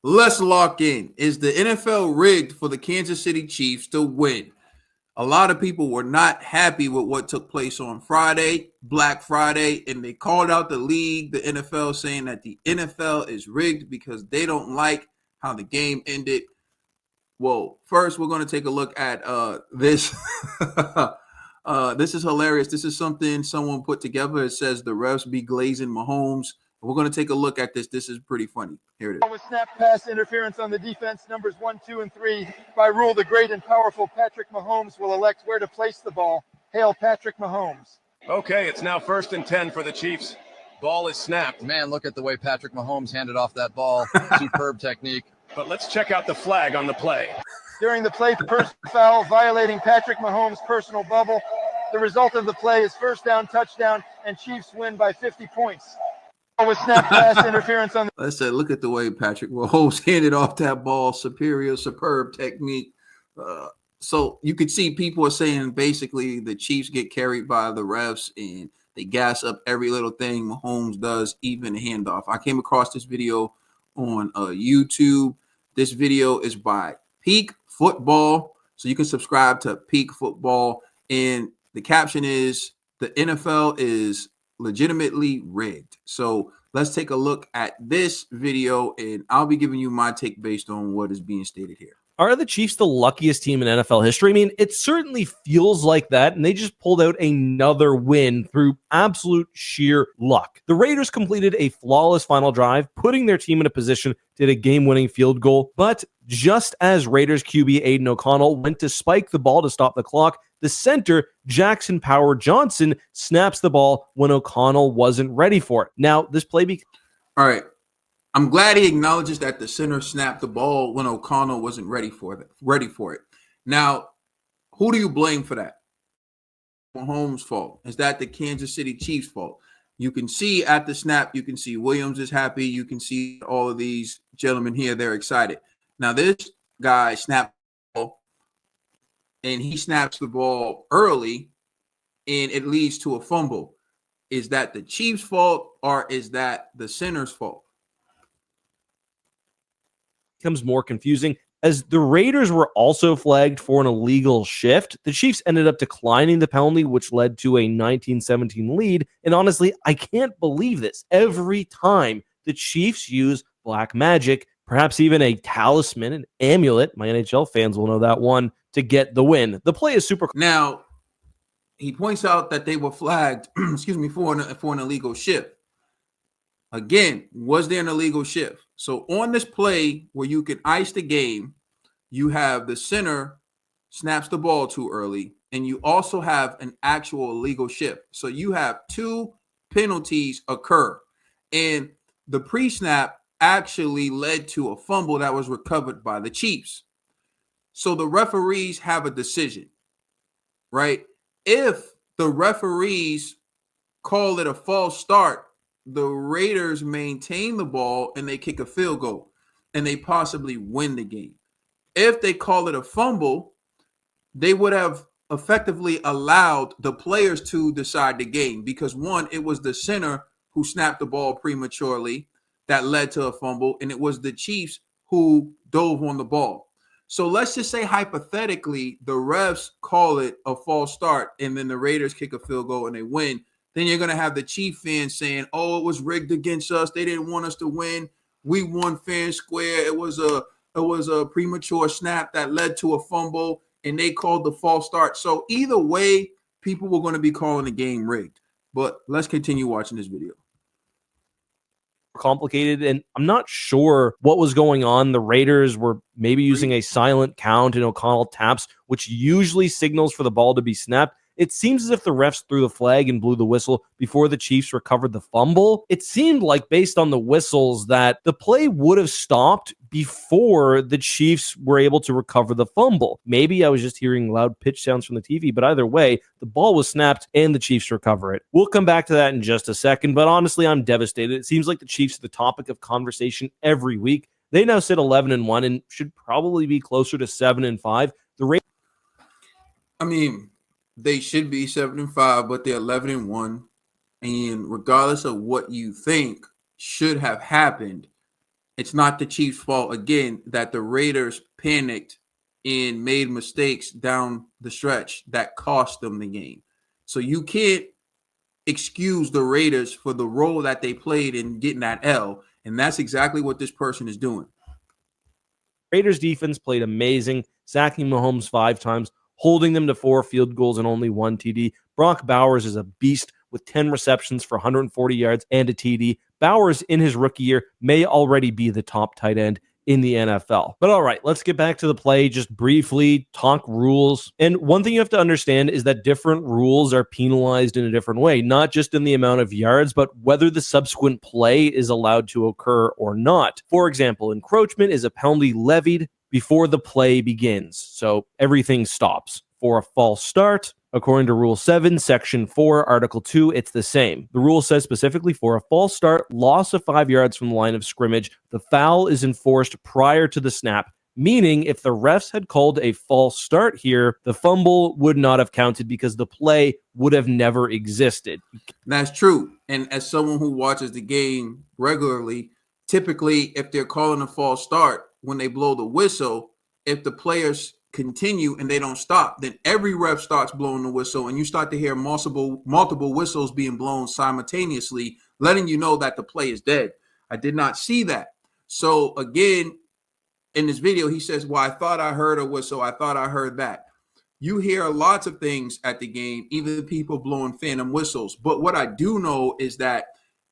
Let's lock in. Is the NFL rigged for the Kansas City Chiefs to win? A lot of people were not happy with what took place on Friday, Black Friday, and they called out the league, the NFL, saying that the NFL is rigged because they don't like how the game ended. Well, first, we're going to take a look at this. This is hilarious. This is something someone put together. It says the refs be glazing Mahomes. We're going to take a look at this. This is pretty funny. Here it is. With snap pass interference on the defense, numbers 1, 2, and 3. By rule, the great and powerful Patrick Mahomes will elect where to place the ball. Hail Patrick Mahomes. Okay, it's now 1st and 10 for the Chiefs. Ball is snapped. Man, look at the way Patrick Mahomes handed off that ball. Superb technique. But let's check out the flag on the play. During the play, personal foul violating Patrick Mahomes' personal bubble. The result of the play is first down, touchdown, and Chiefs win by 50 points. With snap pass interference on I said, look at the way Patrick Mahomes handed off that ball. Superior, superb technique. So you could see people are saying basically the Chiefs get carried by the refs and they gas up every little thing Mahomes does, even the handoff. I came across this video on YouTube. This video is by Peak Football. So you can subscribe to Peak Football. And the caption is, the NFL is legitimately rigged. So let's take a look at this video, and I'll be giving you my take based on what is being stated here. Are the Chiefs the luckiest team in NFL history? I mean, it certainly feels like that, and they just pulled out another win through absolute sheer luck. The Raiders completed a flawless final drive, putting their team in a position to hit a game-winning field goal, but just as Raiders QB Aiden O'Connell went to spike the ball to stop the clock, the center, Jackson Power Johnson, snaps the ball when O'Connell wasn't ready for it. Now, this play All right. I'm glad he acknowledges that the center snapped the ball when O'Connell wasn't ready for it. Now, who do you blame for that? Mahomes' fault? Is that the Kansas City Chiefs' fault? You can see at the snap, you can see Williams is happy. You can see all of these gentlemen here, they're excited. Now, this guy snapped the ball, and he snaps the ball early, and it leads to a fumble. Is that the Chiefs' fault, or is that the center's fault? becomes more confusing as the Raiders were also flagged for an illegal shift. The Chiefs ended up declining the penalty, which led to a 19-17 lead. And honestly, I can't believe this. Every time the Chiefs use black magic, perhaps even a talisman, an amulet, my NHL fans will know that one, to get the win. The play is super. Now, he points out that they were flagged, for an illegal shift. Again, was there an illegal shift? So on this play where you can ice the game, you have the center snaps the ball too early, and you also have an actual illegal shift. So you have two penalties occur. And the pre-snap actually led to a fumble that was recovered by the Chiefs. So the referees have a decision, right? If the referees call it a false start, the Raiders maintain the ball and they kick a field goal and they possibly win the game. If they call it a fumble, they would have effectively allowed the players to decide the game because, one, it was the center who snapped the ball prematurely that led to a fumble, and it was the Chiefs who dove on the ball. So let's just say hypothetically the refs call it a false start and then the Raiders kick a field goal and they win. Then you're going to have the Chief fans saying, oh, it was rigged against us. They didn't want us to win. We won fair and square. It was a premature snap that led to a fumble, and they called the false start. So either way, people were going to be calling the game rigged. But let's continue watching this video. Complicated, and I'm not sure what was going on. The Raiders were maybe using a silent count, and O'Connell taps, which usually signals for the ball to be snapped. It seems as if the refs threw the flag and blew the whistle before the Chiefs recovered the fumble. It seemed like, based on the whistles, that the play would have stopped before the Chiefs were able to recover the fumble. Maybe I was just hearing loud pitch sounds from the TV, but either way, the ball was snapped and the Chiefs recover it. We'll come back to that in just a second, but honestly, I'm devastated. It seems like the Chiefs are the topic of conversation every week. They now sit 11-1 and should probably be closer to 7-5. They should be 7-5, but they're 11-1. And regardless of what you think should have happened, it's not the Chiefs' fault, again, that the Raiders panicked and made mistakes down the stretch that cost them the game. So you can't excuse the Raiders for the role that they played in getting that L. And that's exactly what this person is doing. Raiders defense played amazing, sacking Mahomes 5 times, holding them to 4 field goals and only 1 TD. Brock Bowers is a beast with 10 receptions for 140 yards and a TD. Bowers, in his rookie year, may already be the top tight end in the NFL. But all right, let's get back to the play just briefly, talk rules. And one thing you have to understand is that different rules are penalized in a different way, not just in the amount of yards, but whether the subsequent play is allowed to occur or not. For example, encroachment is a penalty levied before the play begins, so everything stops. For a false start, according to Rule 7, Section 4, Article 2, it's the same. The rule says specifically for a false start, loss of 5 yards from the line of scrimmage, the foul is enforced prior to the snap, meaning if the refs had called a false start here, the fumble would not have counted because the play would have never existed. That's true. And as someone who watches the game regularly, typically if they're calling a false start, when they blow the whistle, if the players continue and they don't stop, then every ref starts blowing the whistle and you start to hear multiple whistles being blown simultaneously, letting you know that the play is dead. I did not see that. So again, in this video, he says, well, I thought I heard a whistle. I thought I heard that. You hear lots of things at the game, even people blowing phantom whistles. But what I do know is that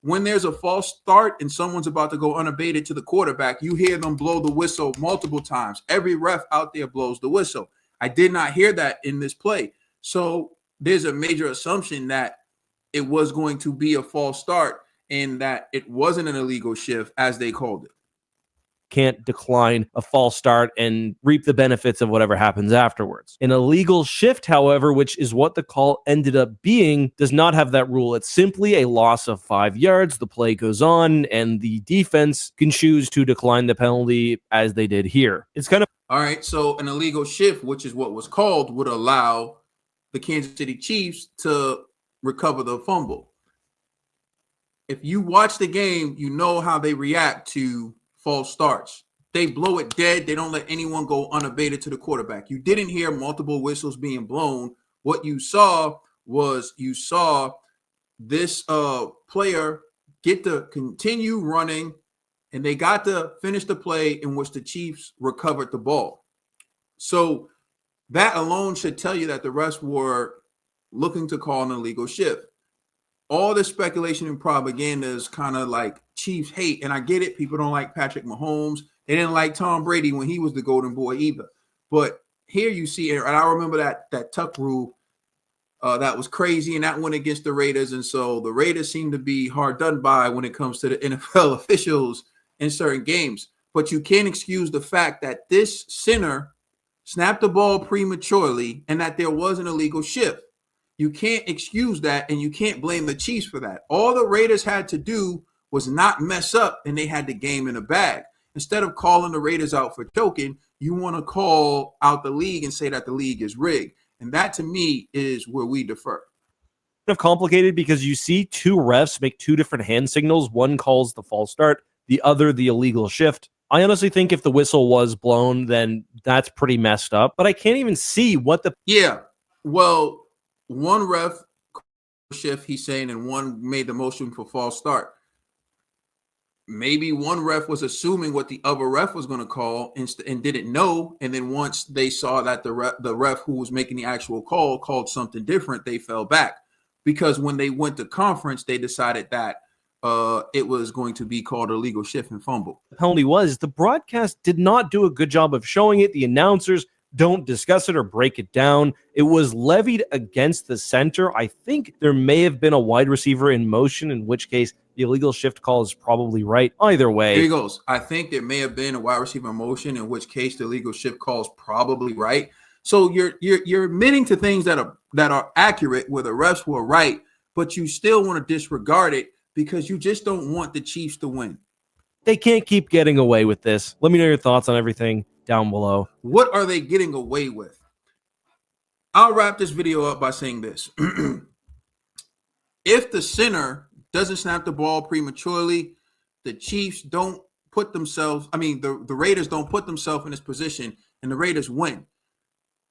when there's a false start and someone's about to go unabated to the quarterback, you hear them blow the whistle multiple times. Every ref out there blows the whistle. I did not hear that in this play. So there's a major assumption that it was going to be a false start and that it wasn't an illegal shift, as they called it. Can't decline a false start and reap the benefits of whatever happens afterwards. An illegal shift, however, which is what the call ended up being, does not have that rule. It's simply a loss of 5 yards. The play goes on, and the defense can choose to decline the penalty as they did here. It's kind of all right. So an illegal shift, which is what was called, would allow the Kansas City Chiefs to recover the fumble. If you watch the game, you know how they react to false starts. They blow it dead. They don't let anyone go unabated to the quarterback. You didn't hear multiple whistles being blown. What you saw was this player get to continue running, and they got to finish the play in which the Chiefs recovered the ball. So that alone should tell you that the refs were looking to call an illegal shift. All this speculation and propaganda is kind of like Chiefs hate. And I get it. People don't like Patrick Mahomes. They didn't like Tom Brady when he was the golden boy either. But here you see, and I remember that tuck rule that was crazy, and that went against the Raiders. And so the Raiders seem to be hard done by when it comes to the NFL officials in certain games. But you can't excuse the fact that this center snapped the ball prematurely and that there was an illegal shift. You can't excuse that, and you can't blame the Chiefs for that. All the Raiders had to do was not mess up, and they had the game in a bag. Instead of calling the Raiders out for choking, you want to call out the league and say that the league is rigged. And that, to me, is where we defer. kind of complicated because you see 2 refs make 2 different hand signals. One calls the false start, the other the illegal shift. I honestly think if the whistle was blown, then that's pretty messed up. But I can't even see what the... Yeah, well... One ref shift, he's saying, and one made the motion for false start. Maybe one ref was assuming what the other ref was going to call and didn't know. And then once they saw that the ref who was making the actual call called something different, they fell back. Because when they went to conference, they decided that it was going to be called a legal shift and fumble. The penalty was the broadcast did not do a good job of showing it. The announcers don't discuss it or break it down. It was levied against the center. I think there may have been a wide receiver in motion, in which case the illegal shift call is probably right. Either way. Here he goes. I think there may have been a wide receiver in motion, in which case the illegal shift call is probably right. So you're admitting to things that are accurate where the refs were right, but you still want to disregard it because you just don't want the Chiefs to win. They can't keep getting away with this. Let me know your thoughts on everything down below. What are they getting away with? I'll wrap this video up by saying this. If the center doesn't snap the ball prematurely, the Chiefs don't put themselves, the Raiders don't put themselves in this position and the Raiders win.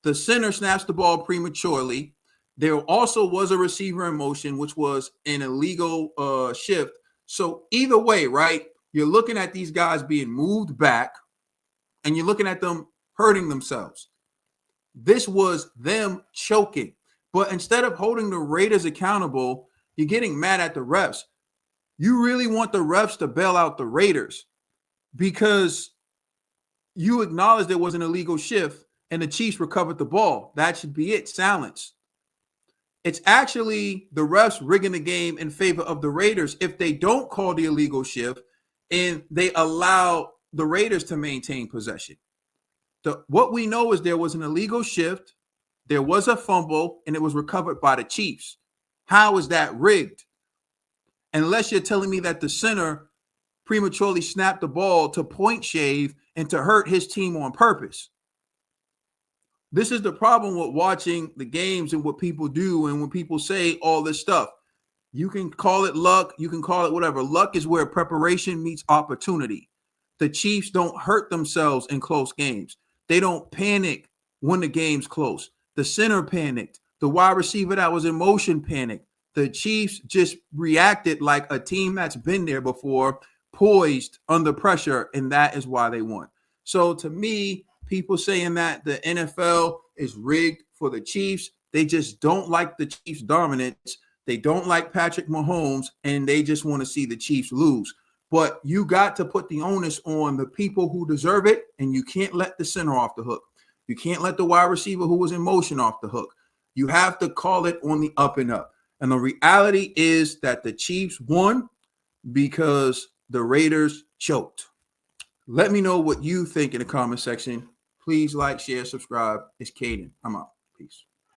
The center snaps the ball prematurely. There also was a receiver in motion, which was an illegal shift. So either way, right, you're looking at these guys being moved back and you're looking at them hurting themselves. This was them choking. But instead of holding the Raiders accountable, you're getting mad at the refs. You really want the refs to bail out the Raiders because you acknowledge there was an illegal shift and the Chiefs recovered the ball. That should be it. Silence. It's actually the refs rigging the game in favor of the Raiders if they don't call the illegal shift and they allow the Raiders to maintain possession. What we know is there was an illegal shift, there was a fumble, and it was recovered by the Chiefs. How is that rigged? Unless you're telling me that the center prematurely snapped the ball to point shave and to hurt his team on purpose. This is the problem with watching the games and what people do and when people say all this stuff. You can call it luck. You can call it whatever. Luck is where preparation meets opportunity. The Chiefs don't hurt themselves in close games. They don't panic when the game's close. The center panicked. The wide receiver that was in motion panicked. The Chiefs just reacted like a team that's been there before, poised under pressure, and that is why they won. So to me, people saying that the NFL is rigged for the Chiefs, they just don't like the Chiefs' dominance. They don't like Patrick Mahomes, and they just want to see the Chiefs lose. But you got to put the onus on the people who deserve it, and you can't let the center off the hook. You can't let the wide receiver who was in motion off the hook. You have to call it on the up and up. And the reality is that the Chiefs won because the Raiders choked. Let me know what you think in the comment section. Please like, share, subscribe. It's Caden. I'm out. Peace.